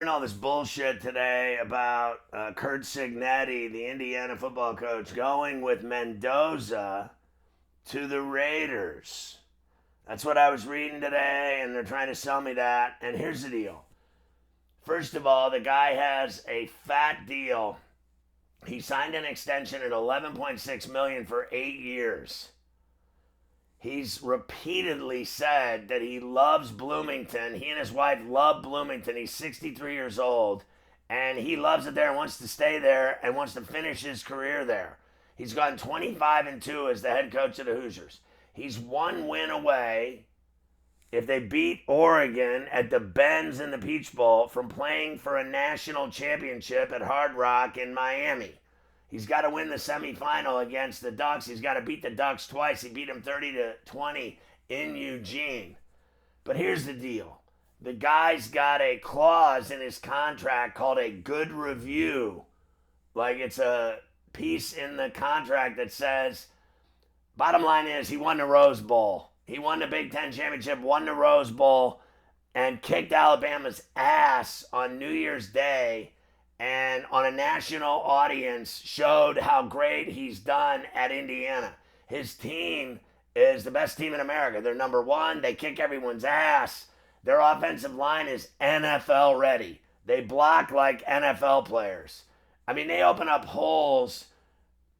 Hearing all this bullshit today about Kurt Signetti, the Indiana football coach, going with Mendoza to the Raiders. That's what I was reading today, and they're trying to sell me that. And here's the deal. First of all, the guy has a fat deal. He signed an extension at 11.6 million for 8 years. He's repeatedly said that he loves Bloomington. He and his wife love Bloomington. He's 63 years old, and he loves it there and wants to stay there and wants to finish his career there. He's gone 25-2 as the head coach of the Hoosiers. He's one win away, if they beat Oregon at the Benz in the Peach Bowl, from playing for a national championship at Hard Rock in Miami. He's got to win the semifinal against the Ducks. He's got to beat the Ducks twice. He beat them 30-20 in Eugene. But here's the deal. The guy's got a clause in his contract called a good review. Like it's a piece in the contract that says, bottom line is he won the Rose Bowl. He won the Big Ten championship, won the Rose Bowl, and kicked Alabama's ass on New Year's Day, and on a national audience showed how great he's done at Indiana. His team is the best team in America. They're number one. They kick everyone's ass. Their offensive line is NFL ready. They block like NFL players. I mean, they open up holes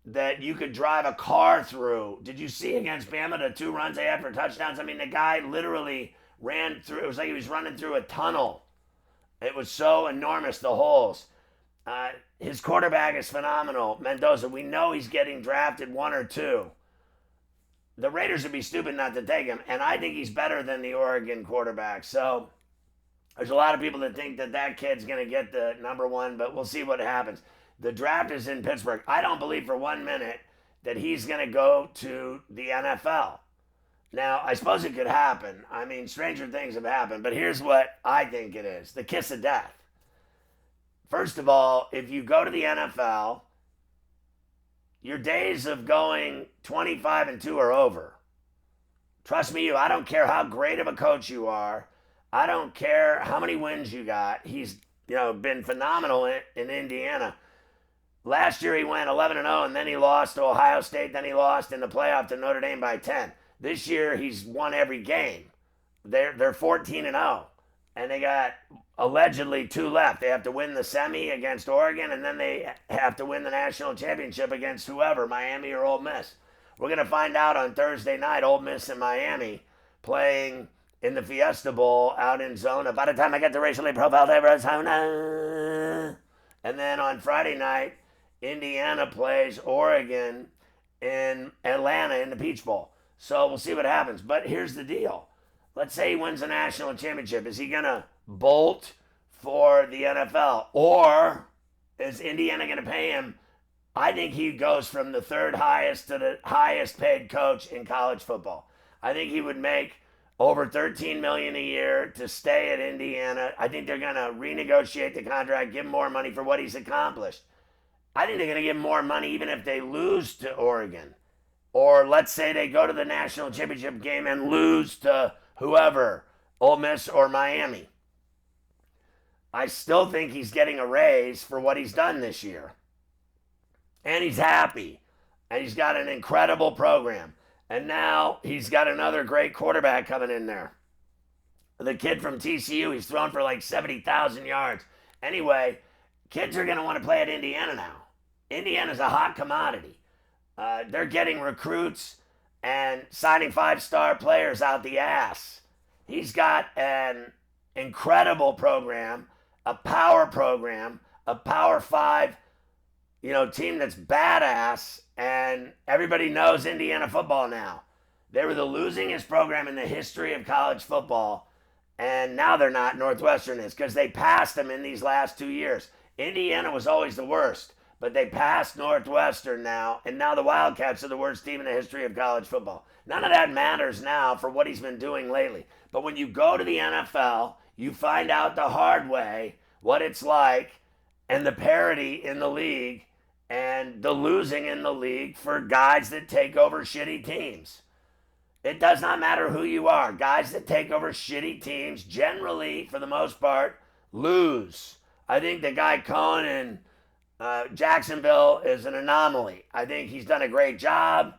that you could drive a car through. Did you see against Bama the 2 runs they had for touchdowns? I mean, the guy literally ran through. It was like he was running through a tunnel. It was so enormous, the holes. His quarterback is phenomenal, Mendoza. We know he's getting drafted 1 or 2. The Raiders would be stupid not to take him, and I think he's better than the Oregon quarterback. So there's a lot of people that think that that kid's going to get the number 1, but we'll see what happens. The draft is in Pittsburgh. I don't believe for 1 minute that he's going to go to the NFL. Now, I suppose it could happen. I mean, stranger things have happened, but here's what I think it is: the kiss of death. First of all, if you go to the NFL, your days of going 25-2 are over. Trust me, I don't care how great of a coach you are. I don't care how many wins you got. He's been phenomenal in Indiana. Last year he went 11-0, and then he lost to Ohio State. Then he lost in the playoff to Notre Dame by 10. This year he's won every game. They're 14-0, and they got allegedly 2 left. They have to win the semi against Oregon, and then they have to win the national championship against whoever, Miami or Ole Miss. We're going to find out on Thursday night. Ole Miss and Miami playing in the Fiesta Bowl out in Zona. By the time I get to racially profiled Arizona. And then on Friday night, Indiana plays Oregon in Atlanta in the Peach Bowl. So we'll see what happens. But here's the deal. Let's say he wins a national championship. Is he going to bolt for the NFL? Or is Indiana going to pay him? I think he goes from the 3rd highest to the highest paid coach in college football. I think he would make over $13 million a year to stay at Indiana. I think they're going to renegotiate the contract, give him more money for what he's accomplished. I think they're going to give him more money even if they lose to Oregon. Or let's say they go to the national championship game and lose to whoever, Ole Miss or Miami. I still think he's getting a raise for what he's done this year. And he's happy. And he's got an incredible program. And now he's got another great quarterback coming in there. The kid from TCU, he's thrown for like 70,000 yards. Anyway, kids are going to want to play at Indiana now. Indiana's a hot commodity. They're getting recruits and signing 5-star players out the ass. He's got an incredible program, a power program, a Power 5 team that's badass, and everybody knows Indiana football now. They were the losingest program in the history of college football, and now they're not. Northwestern is, because they passed them in these last 2 years. Indiana was always the worst, but they passed Northwestern now, and now the Wildcats are the worst team in the history of college football. None of that matters now for what he's been doing lately. But when you go to the NFL, you find out the hard way what it's like, and the parity in the league, and the losing in the league for guys that take over shitty teams. It does not matter who you are. Guys that take over shitty teams, generally, for the most part, lose. I think the guy Cohen in Jacksonville is an anomaly. I think he's done a great job.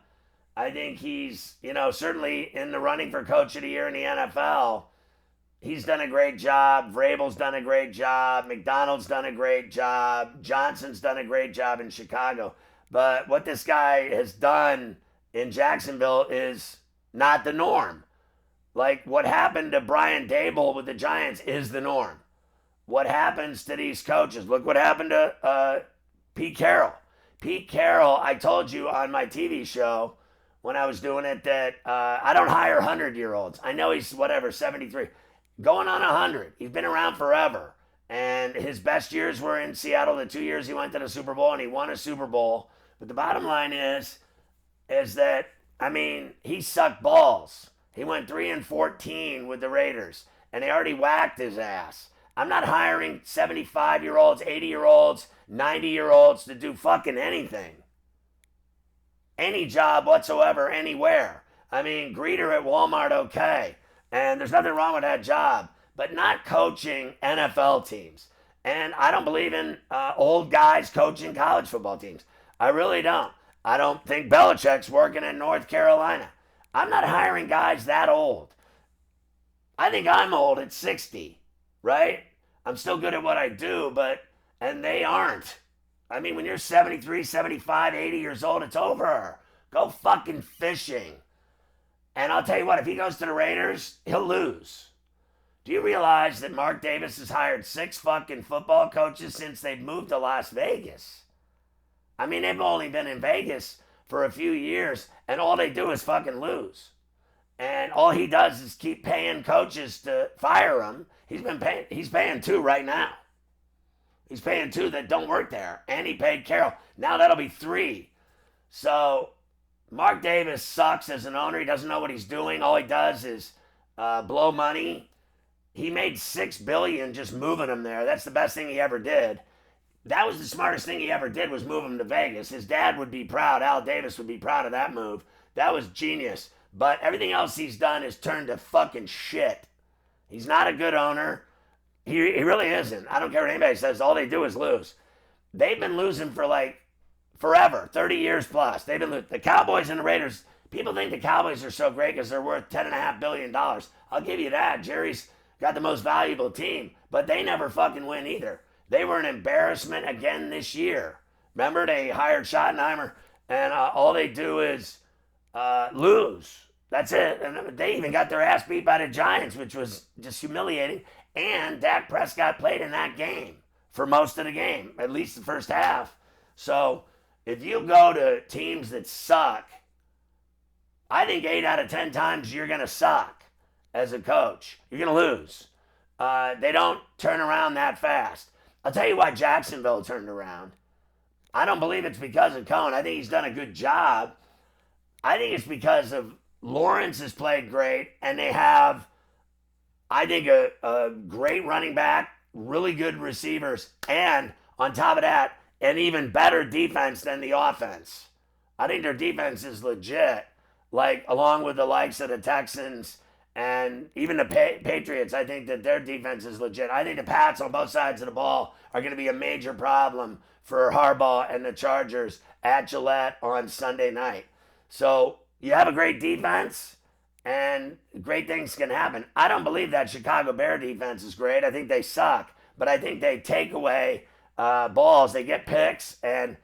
I think he's, certainly in the running for coach of the year in the NFL. He's done a great job. Vrabel's done a great job. McDonald's done a great job. Johnson's done a great job in Chicago. But what this guy has done in Jacksonville is not the norm. Like what happened to Brian Dable with the Giants is the norm. What happens to these coaches? Look what happened to Pete Carroll. Pete Carroll, I told you on my TV show when I was doing it that I don't hire 100-year-olds. I know he's 73. Going on 100. He's been around forever. And his best years were in Seattle. The 2 years he went to the Super Bowl and he won a Super Bowl. But the bottom line is that, he sucked balls. He went 3-14 with the Raiders. And they already whacked his ass. I'm not hiring 75-year-olds, 80-year-olds, 90-year-olds to do fucking anything. Any job whatsoever, anywhere. Greeter at Walmart, okay. And there's nothing wrong with that job. But not coaching NFL teams. And I don't believe in old guys coaching college football teams. I really don't. I don't think Belichick's working in North Carolina. I'm not hiring guys that old. I think I'm old at 60, right? I'm still good at what I do, and they aren't. When you're 73, 75, 80 years old, it's over. Go fucking fishing. And I'll tell you what, if he goes to the Raiders, he'll lose. Do you realize that Mark Davis has hired 6 fucking football coaches since they've moved to Las Vegas? They've only been in Vegas for a few years, and all they do is fucking lose. And all he does is keep paying coaches to fire him. He's paying 2 right now. He's paying 2 that don't work there. And he paid Carroll. Now that'll be 3. So Mark Davis sucks as an owner. He doesn't know what he's doing. All he does is blow money. He made $6 billion just moving him there. That's the best thing he ever did. That was the smartest thing he ever did, was move him to Vegas. His dad would be proud. Al Davis would be proud of that move. That was genius. But everything else he's done is turned to fucking shit. He's not a good owner. He really isn't. I don't care what anybody says. All they do is lose. They've been losing for forever, 30 years plus. They've been the Cowboys and the Raiders. People think the Cowboys are so great because they're worth $10.5 billion. I'll give you that. Jerry's got the most valuable team, but they never fucking win either. They were an embarrassment again this year. Remember, they hired Schottenheimer, and all they do is lose. That's it. And they even got their ass beat by the Giants, which was just humiliating. And Dak Prescott played in that game for most of the game, at least the first half. So if you go to teams that suck, I think 8 out of 10 times you're going to suck as a coach. You're going to lose. They don't turn around that fast. I'll tell you why Jacksonville turned around. I don't believe it's because of Cohen. I think he's done a good job. I think it's because of Lawrence has played great, and they have, I think, a great running back, really good receivers, and on top of that, an even better defense than the offense. I think their defense is legit, along with the likes of the Texans and even the Patriots. I think that their defense is legit. I think the Pats on both sides of the ball are going to be a major problem for Harbaugh and the Chargers at Gillette on Sunday night. So you have a great defense, and great things can happen. I don't believe that Chicago Bear defense is great. I think they suck, but I think they take away balls. They get picks, and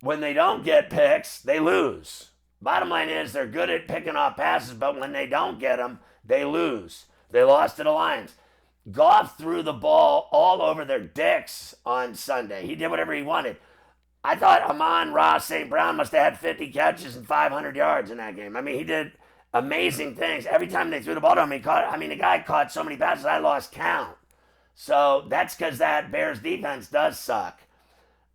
when they don't get picks, they lose. Bottom line is they're good at picking off passes, but when they don't get them, they lose. They lost to the Lions. Goff threw the ball all over their dicks on Sunday. He did whatever he wanted. I thought Amon-Ra St. Brown must have had 50 catches and 500 yards in that game. He did amazing things. Every time they threw the ball to him, the guy caught so many passes, I lost count. So that's because that Bears defense does suck.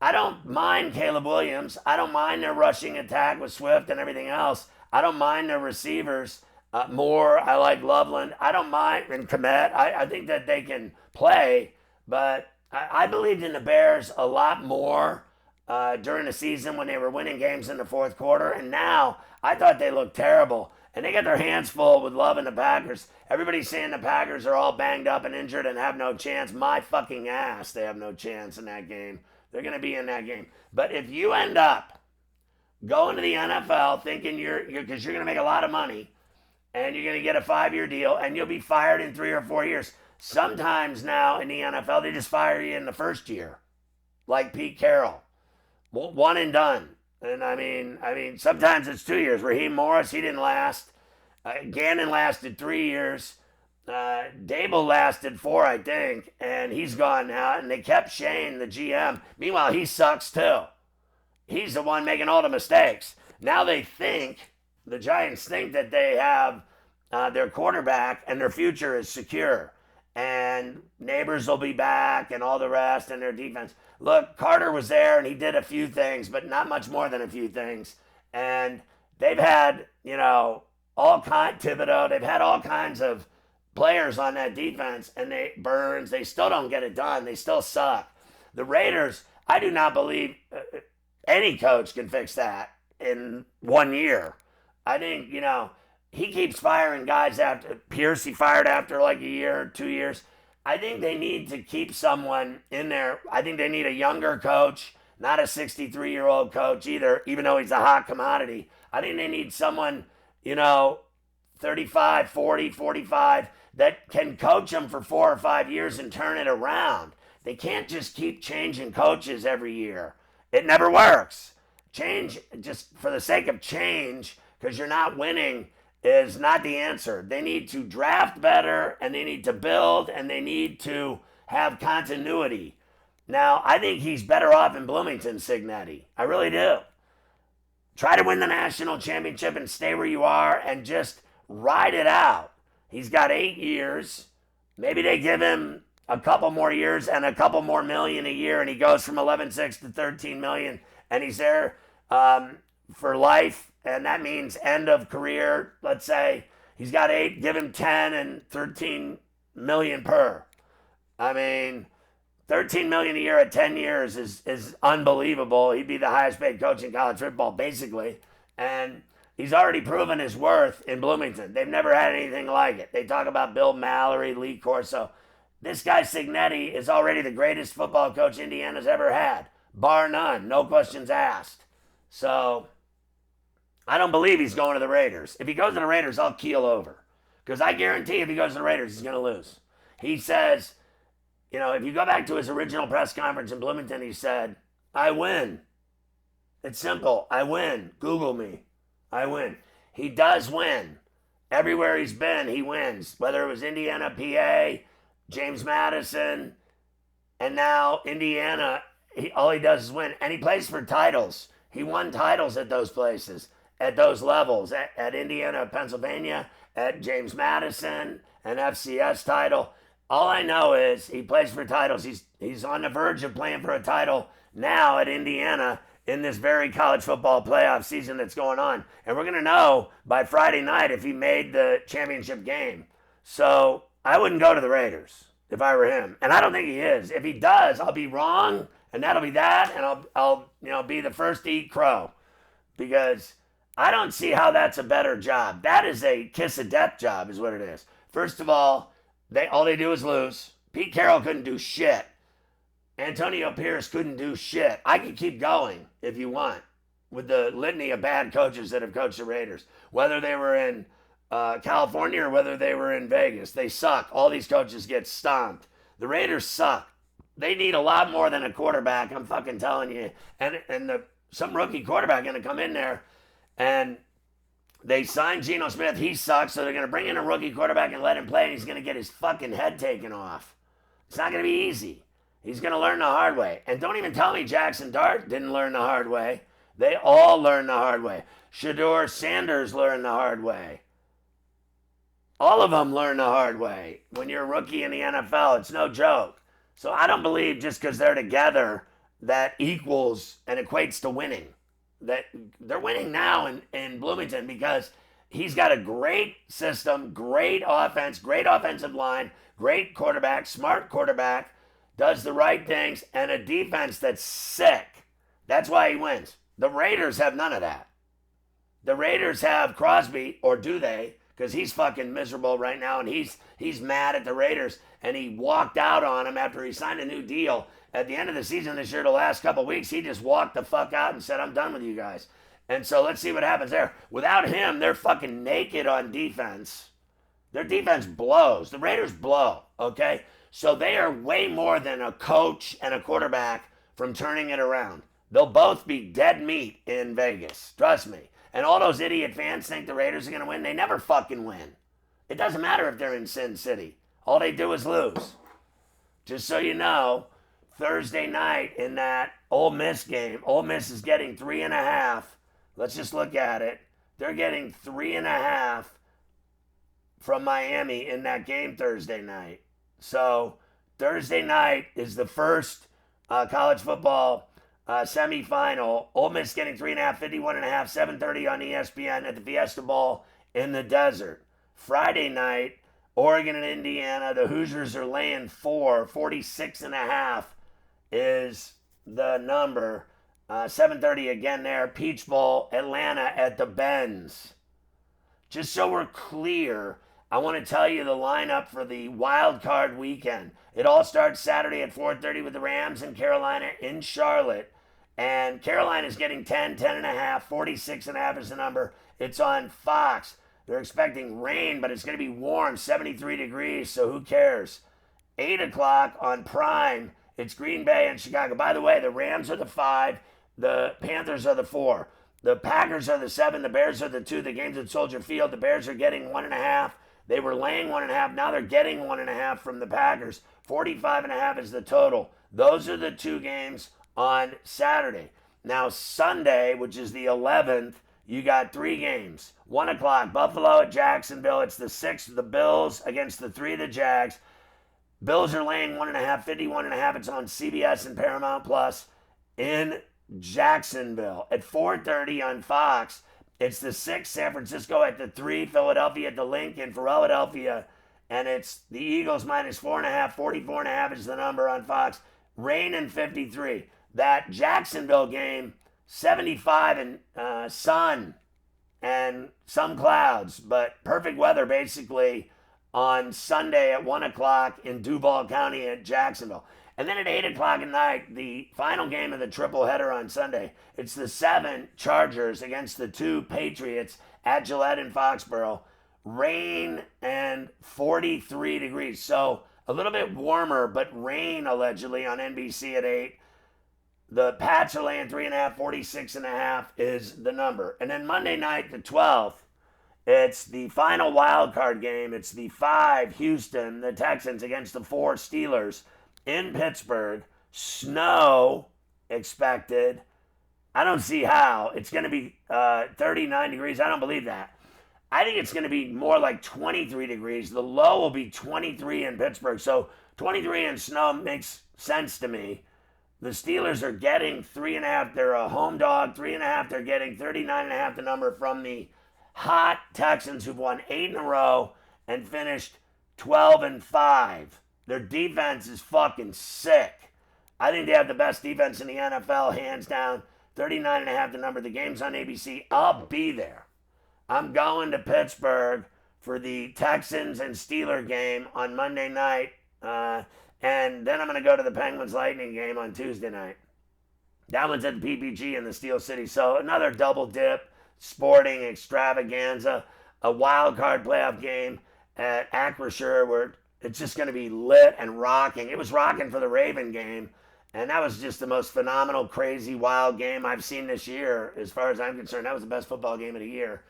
I don't mind Caleb Williams. I don't mind their rushing attack with Swift and everything else. I don't mind their receivers. Moore, I like Loveland. I don't mind, and Komet. I think that they can play, but I believed in the Bears a lot more during the season when they were winning games in the fourth quarter, and now I thought they looked terrible. And they get their hands full with loving the Packers. Everybody's saying the Packers are all banged up and injured and have no chance. My fucking ass, they have no chance in that game. They're going to be in that game. But if you end up going to the NFL thinking because you're going to make a lot of money and you're going to get a 5-year deal and you'll be fired in 3 or 4 years. Sometimes now in the NFL, they just fire you in the first year, like Pete Carroll. One and done. And I mean, sometimes it's 2 years. Raheem Morris, he didn't last. Gannon lasted 3 years. Dable lasted 4, I think, and he's gone now. And they kept Shane, the GM. Meanwhile, he sucks too. He's the one making all the mistakes. Now the Giants think that they have their quarterback and their future is secure. And Neighbors will be back and all the rest and their defense. Look, Carter was there and he did a few things, but not much more than a few things. And they've had, Thibodeau, they've had all kinds of players on that defense, and they still don't get it done. They still suck. The Raiders, I do not believe any coach can fix that in 1 year. I think, he keeps firing guys after Pierce. He fired after like a year, 2 years. I think they need to keep someone in there. I think they need a younger coach, not a 63-year-old coach either, even though he's a hot commodity. I think they need someone, 35, 40, 45, that can coach them for 4 or 5 years and turn it around. They can't just keep changing coaches every year. It never works. Change just for the sake of change because you're not winning is not the answer. They need to draft better, and they need to build, and they need to have continuity. Now, I think he's better off in Bloomington, Signetti. I really do. Try to win the national championship and stay where you are and just ride it out. He's got 8 years. Maybe they give him a couple more years and a couple more million a year, and he goes from 11.6 to 13 million, and he's there for life. And that means end of career. Let's say he's got 8, give him 10 and 13 million per. I mean, 13 million a year at 10 years is unbelievable. He'd be the highest paid coach in college football, basically. And he's already proven his worth in Bloomington. They've never had anything like it. They talk about Bill Mallory, Lee Corso. This guy Signetti is already the greatest football coach Indiana's ever had, bar none, no questions asked. So I don't believe he's going to the Raiders. If he goes to the Raiders, I'll keel over. Because I guarantee if he goes to the Raiders, he's going to lose. He says, if you go back to his original press conference in Bloomington, he said, I win. It's simple. I win. Google me. I win. He does win. Everywhere he's been, he wins. Whether it was Indiana, PA, James Madison, and now Indiana, all he does is win. And he plays for titles. He won titles at those places, at those levels, at Indiana, Pennsylvania, at James Madison, an FCS title. All I know is he plays for titles. He's on the verge of playing for a title now at Indiana in this very college football playoff season that's going on. And we're going to know by Friday night if he made the championship game. So I wouldn't go to the Raiders if I were him. And I don't think he is. If he does, I'll be wrong, and that'll be that, and I'll be the first to eat crow. Because I don't see how that's a better job. That is a kiss of death job is what it is. First of all they do is lose. Pete Carroll couldn't do shit. Antonio Pierce couldn't do shit. I could keep going if you want with the litany of bad coaches that have coached the Raiders. Whether they were in California or whether they were in Vegas. They suck. All these coaches get stomped. The Raiders suck. They need a lot more than a quarterback, I'm fucking telling you. And some rookie quarterback going to come in there, and they signed Geno Smith. He sucks, so they're going to bring in a rookie quarterback and let him play, and he's going to get his fucking head taken off. It's not going to be easy. He's going to learn the hard way. And don't even tell me Jackson Dart didn't learn the hard way. They all learned the hard way. Shedeur Sanders learned the hard way. All of them learn the hard way. When you're a rookie in the NFL, it's no joke. So I don't believe just because they're together that equals and equates to winning. That they're winning now in Bloomington because he's got a great system, great offense, great offensive line, great quarterback, smart quarterback, does the right things, and a defense that's sick. That's why he wins. The Raiders have none of that. The Raiders have Crosby, or do they? Because he's fucking miserable right now, and he's mad at the Raiders, and he walked out on him after he signed a new deal. At the end of the season this year, the last couple of weeks, he just walked the fuck out and said, "I'm done with you guys." And so let's see what happens there. Without him, they're fucking naked on defense. Their defense blows. The Raiders blow, okay? So they are way more than a coach and a quarterback from turning it around. They'll both be dead meat in Vegas. Trust me. And all those idiot fans think the Raiders are going to win. They never fucking win. It doesn't matter if they're in Sin City. All they do is lose. Just so you know, Thursday night in that Ole Miss game, Ole Miss is getting 3.5. Let's just look at it. They're getting 3.5 from Miami in that game Thursday night. So Thursday night is the first college football semifinal. Ole Miss getting 3.5, 51.5, 7:30 on ESPN at the Fiesta Bowl in the desert. Friday night, Oregon and Indiana. The Hoosiers are laying 4, 46.5 is the number. 7:30 again there. Peach Bowl, Atlanta at the Benz. Just so we're clear, I want to tell you the lineup for the wild card weekend. It all starts Saturday at 4:30 with the Rams and Carolina in Charlotte. And Carolina's getting 10, 10.5, 46.5 is the number. It's on Fox. They're expecting rain, but it's going to be warm, 73 degrees, so who cares? 8 o'clock on Prime, it's Green Bay and Chicago. By the way, the Rams are the 5, the Panthers are the 4. The Packers are the 7, the Bears are the 2. The game's at Soldier Field. The Bears are getting 1.5. They were laying 1.5. Now they're getting 1.5 from the Packers. 45.5 is the total. Those are the 2 games on Saturday. Now Sunday, which is the 11th, you got 3 games. 1 o'clock, Buffalo at Jacksonville. It's the 6th of the Bills against the 3 of the Jags. Bills are laying 1.5, 51.5. It's on CBS and Paramount Plus in Jacksonville. At 4:30 on Fox, it's the 6th, San Francisco at the 3, Philadelphia at the Lincoln, Philadelphia, and it's the Eagles minus 4.5, 44.5 is the number on Fox. Rain and 53. That Jacksonville game, 75 and sun and some clouds, but perfect weather basically on Sunday at 1 o'clock in Duval County at Jacksonville. And then at 8 o'clock at night, the final game of the triple-header on Sunday, it's the 7 Chargers against the 2 Patriots at Gillette in Foxborough. Rain and 43 degrees. So a little bit warmer, but rain allegedly on NBC at 8. The Pats are laying 3.5, 46.5 is the number. And then Monday night, the 12th, it's the final wild card game. It's the 5 Houston, the Texans against the 4 Steelers in Pittsburgh. Snow expected. I don't see how. It's going to be 39 degrees. I don't believe that. I think it's going to be more like 23 degrees. The low will be 23 in Pittsburgh. So 23 in snow makes sense to me. The Steelers are getting 3.5. They're a home dog. 3.5. They're getting 39.5, the number from the hot Texans who've won 8 in a row and finished 12-5. Their defense is fucking sick. I think they have the best defense in the NFL, hands down. 39.5, the number. The game's on ABC. I'll be there. I'm going to Pittsburgh for the Texans and Steeler game on Monday night. And then I'm going to go to the Penguins Lightning game on Tuesday night. That one's at the PPG in the Steel City. So another double dip, sporting extravaganza, a wild card playoff game at Acrisure where it's just going to be lit and rocking. It was rocking for the Raven game. And that was just the most phenomenal, crazy, wild game I've seen this year. As far as I'm concerned, that was the best football game of the year.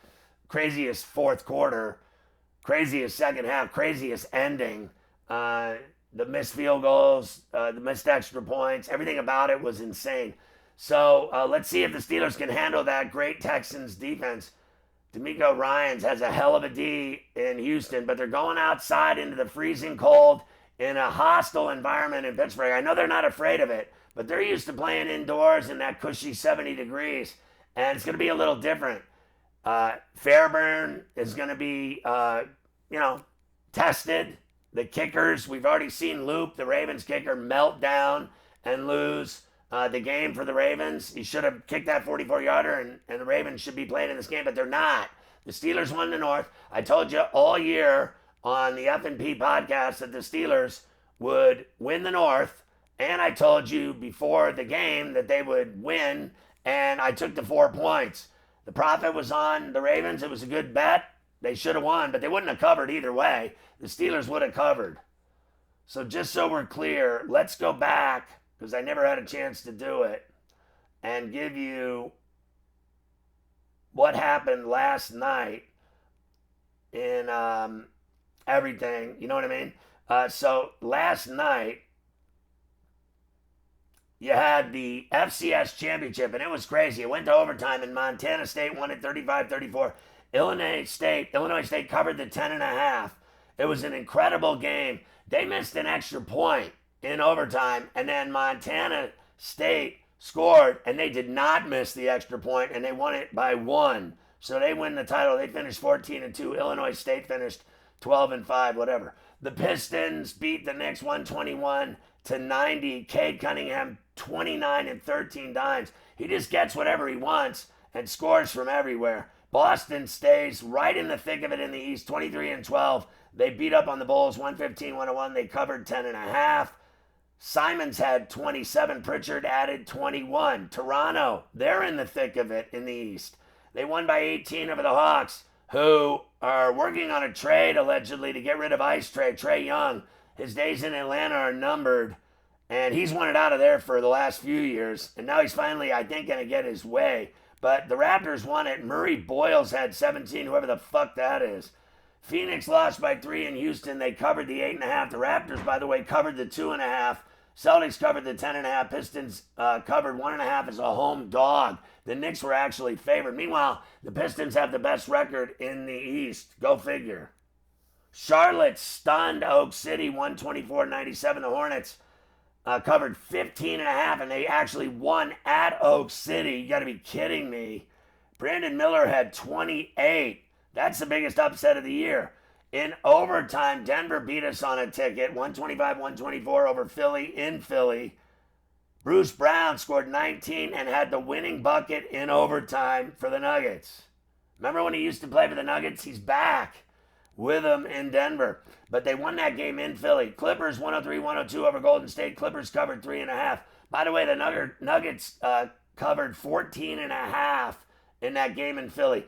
Craziest fourth quarter, craziest second half, craziest ending. The missed field goals, the missed extra points, everything about it was insane. So let's see if the Steelers can handle that great Texans defense. D'Amico Ryans has a hell of a D in Houston, but they're going outside into the freezing cold in a hostile environment in Pittsburgh. I know they're not afraid of it, but they're used to playing indoors in that cushy 70 degrees, and it's going to be a little different. Fairburn is going to be, tested. The kickers, we've already seen Loop, the Ravens kicker, melt down and lose the game for the Ravens. He should have kicked that 44-yarder, and the Ravens should be playing in this game, but they're not. The Steelers won the North. I told you all year on the F&P podcast that the Steelers would win the North, and I told you before the game that they would win, and I took the 4 points. The profit was on the Ravens. It was a good bet. They should have won, but they wouldn't have covered either way. The Steelers would have covered. So just so we're clear, let's go back, because I never had a chance to do it, and give you what happened last night in everything. You know what I mean? So last night, you had the FCS championship, and it was crazy. It went to overtime, and Montana State won it 35-34. Illinois State covered the 10.5. It was an incredible game. They missed an extra point in overtime, and then Montana State scored, and they did not miss the extra point, and they won it by 1. So they win the title. They finished 14-2. Illinois State finished 12-5, whatever. The Pistons beat the Knicks 121-90. Cade Cunningham 29-13 dimes. He just gets whatever he wants and scores from everywhere. Boston stays right in the thick of it in the East, 23-12. They beat up on the Bulls 115-101. They covered 10.5. Simons had 27. Pritchard added 21. Toronto, they're in the thick of it in the East. They won by 18 over the Hawks, who are working on a trade allegedly to get rid of Ice Trae. Trae Young, his days in Atlanta are numbered, and he's wanted out of there for the last few years, and now he's finally, I think, going to get his way. But the Raptors won it. Murray Boyles had 17, whoever the fuck that is. Phoenix lost by 3 in Houston. They covered the 8.5. The Raptors, by the way, covered the 2.5. Celtics covered the 10.5. Pistons covered 1.5 as a home dog. The Knicks were actually favored. Meanwhile, the Pistons have the best record in the East. Go figure. Charlotte stunned Oak City 124-97. The Hornets covered 15.5, and they actually won at Oak City. You got to be kidding me. Brandon Miller had 28. That's the biggest upset of the year. In overtime, Denver beat us on a ticket, 125-124 over Philly in Philly. Bruce Brown scored 19 and had the winning bucket in overtime for the Nuggets. Remember when he used to play for the Nuggets? He's back with them in Denver. But they won that game in Philly. Clippers 103-102 over Golden State. Clippers covered 3.5. By the way, the Nuggets covered 14.5 in that game in Philly.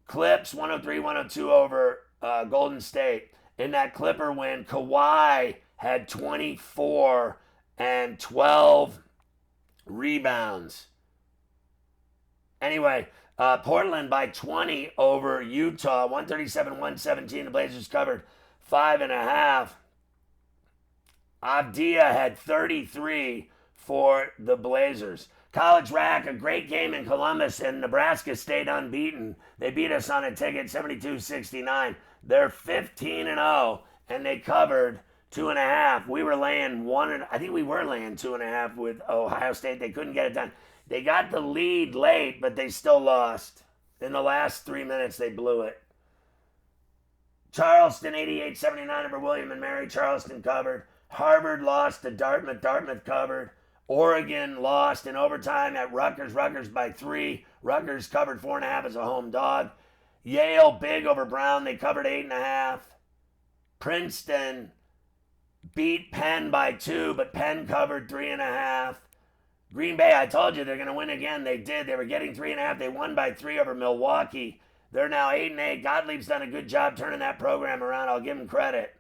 Clips 103-102 over Golden State. In that Clipper win, Kawhi had 24 and 12 rebounds. Anyway, Portland by 20 over Utah, 137-117. The Blazers covered 5.5. Avdia had 33 for the Blazers. College Rack, a great game in Columbus, and Nebraska stayed unbeaten. They beat us on a ticket 72-69. They're 15-0, and they covered 2.5. We were laying I think we were laying 2.5 with Ohio State. They couldn't get it done. They got the lead late, but they still lost. In the last 3 minutes, they blew it. Charleston 88-79 over William and Mary. Charleston covered. Harvard lost to Dartmouth. Dartmouth covered. Oregon lost in overtime at Rutgers. Rutgers by 3. Rutgers covered 4.5 as a home dog. Yale big over Brown. They covered 8.5. Princeton beat Penn by 2, but Penn covered 3.5. Green Bay, I told you they're going to win again. They did. They were getting 3.5. They won by 3 over Milwaukee. They're now 8-8. Gottlieb's done a good job turning that program around. I'll give him credit.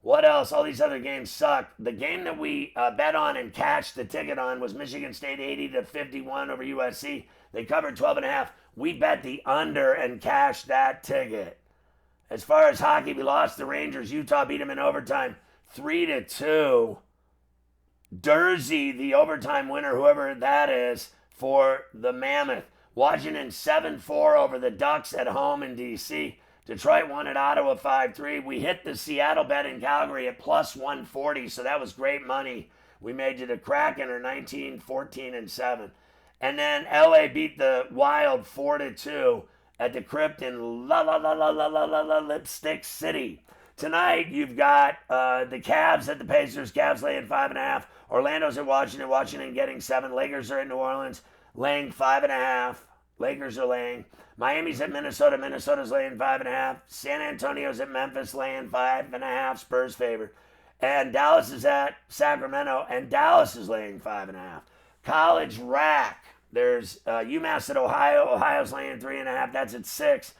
What else? All these other games suck. The game that we bet on and cashed the ticket on was Michigan State 80-51 over USC. They covered 12.5. We bet the under and cashed that ticket. As far as hockey, we lost the Rangers. Utah beat them in overtime 3-2. Dersey, the overtime winner, whoever that is, for the Mammoth. Washington 7-4 over the Ducks at home in D.C. Detroit won at Ottawa 5-3. We hit the Seattle bet in Calgary at plus 140, so that was great money. We made you the Kraken are 19-14-7. And then LA beat the Wild 4-2 at the Crypt in Lipstick City. Tonight, you've got the Cavs at the Pacers. Cavs laying 5.5. Orlando's at Washington. Washington getting 7. Lakers are at New Orleans, laying 5.5. Lakers are laying. Miami's at Minnesota. Minnesota's laying 5.5. San Antonio's at Memphis, laying 5.5. Spurs favored. And Dallas is at Sacramento, and Dallas is laying 5.5. College rack. There's UMass at Ohio. Ohio's laying 3.5. That's at 6.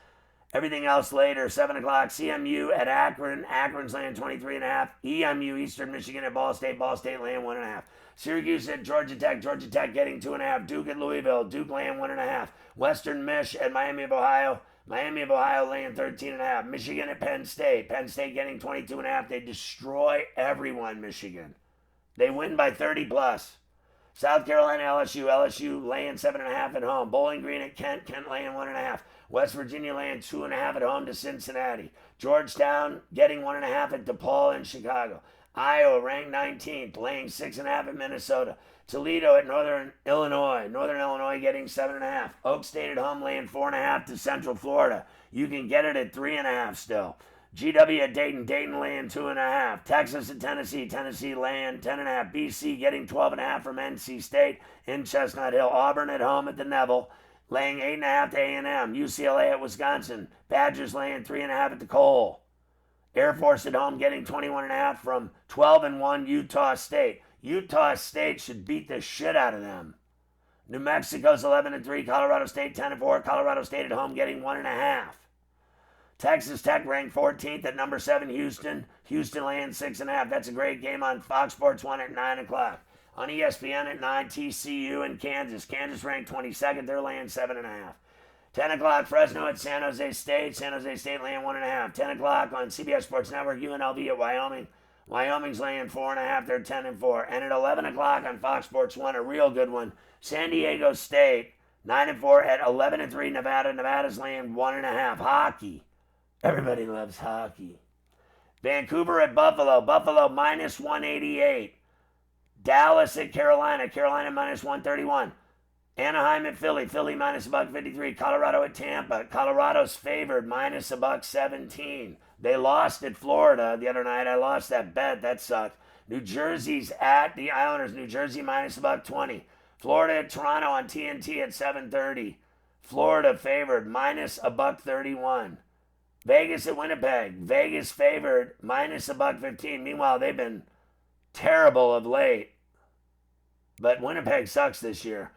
Everything else later, 7 o'clock. CMU at Akron. Akron's laying 23.5. EMU, Eastern Michigan at Ball State. Ball State laying 1.5. Syracuse at Georgia Tech. Georgia Tech getting 2.5. Duke at Louisville. Duke laying 1.5. Western Mich at Miami of Ohio. Miami of Ohio laying 13.5. Michigan at Penn State. Penn State getting 22.5. They destroy everyone, Michigan. They win by 30 plus. South Carolina, LSU. LSU laying 7.5 at home. Bowling Green at Kent. Kent laying 1.5. West Virginia laying 2.5 at home to Cincinnati. Georgetown getting 1.5 at DePaul in Chicago. Iowa ranked 19th, laying 6.5 at Minnesota. Toledo at Northern Illinois. Northern Illinois getting 7.5. Oak State at home laying 4.5 to Central Florida. You can get it at 3.5 still. GW at Dayton. Dayton laying 2.5. Texas at Tennessee. Tennessee laying 10.5. BC getting 12.5 from NC State in Chestnut Hill. Auburn at home at the Neville, laying 8.5 to A&M. UCLA at Wisconsin. Badgers laying 3.5 at the Cole. Air Force at home getting 21.5 from 12-1 Utah State. Utah State should beat the shit out of them. New Mexico's 11-3. Colorado State 10-4. Colorado State at home getting 1.5. Texas Tech ranked 14th at number 7 Houston. Houston laying 6.5. That's a great game on Fox Sports 1 at 9 o'clock. On ESPN at 9, TCU and Kansas. Kansas ranked 22nd. They're laying 7.5. 10 o'clock, Fresno at San Jose State. San Jose State laying 1.5. 10 o'clock on CBS Sports Network, UNLV at Wyoming. Wyoming's laying 4.5. They're 10-4. And at 11 o'clock on Fox Sports 1, a real good one, San Diego State, 9-4 at 11-3 Nevada. Nevada's laying 1.5. Hockey. Everybody loves hockey. Vancouver at Buffalo. Buffalo minus 188. Dallas at Carolina. Carolina minus 131. Anaheim at Philly. Philly minus $1.53. Colorado at Tampa. Colorado's favored minus $1.17. They lost at Florida the other night. I lost that bet. That sucked. New Jersey's at the Islanders. New Jersey minus $1.20. Florida at Toronto on TNT at 7:30. Florida favored minus $1.31. Vegas at Winnipeg. Vegas favored minus $1.15. Meanwhile, they've been terrible of late. But Winnipeg sucks this year.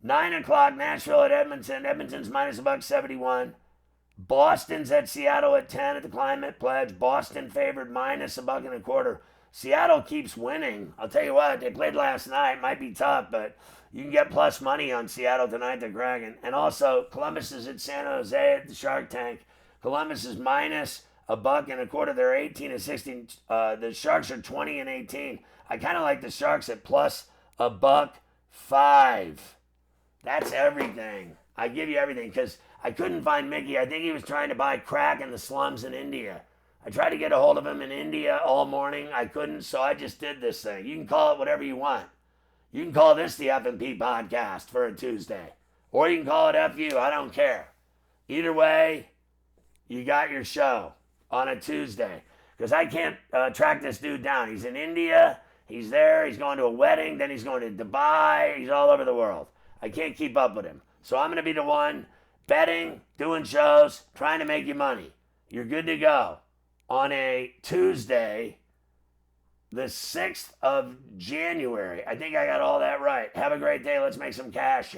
9 o'clock, Nashville at Edmonton. Edmonton's minus $1.71. Boston's at Seattle at 10 at the Climate Pledge. Boston favored minus $1.25. Seattle keeps winning. I'll tell you what, they played last night. Might be tough, but you can get plus money on Seattle tonight. They're dragging. And also, Columbus is at San Jose at the Shark Tank. Columbus is minus $1.25. They're 18-16. The Sharks are 20-18. I kind of like the Sharks at plus $1.05. That's everything. I give you everything because I couldn't find Micky. I think he was trying to buy crack in the slums in India. I tried to get a hold of him in India all morning. I couldn't, so I just did this thing. You can call it whatever you want. You can call this the F&P podcast for a Tuesday. Or you can call it FU. I don't care. Either way, you got your show on a Tuesday. Because I can't track this dude down. He's in India. He's there. He's going to a wedding. Then he's going to Dubai. He's all over the world. I can't keep up with him. So I'm going to be the one betting, doing shows, trying to make you money. You're good to go on a Tuesday, the 6th of January. I think I got all that right. Have a great day. Let's make some cash.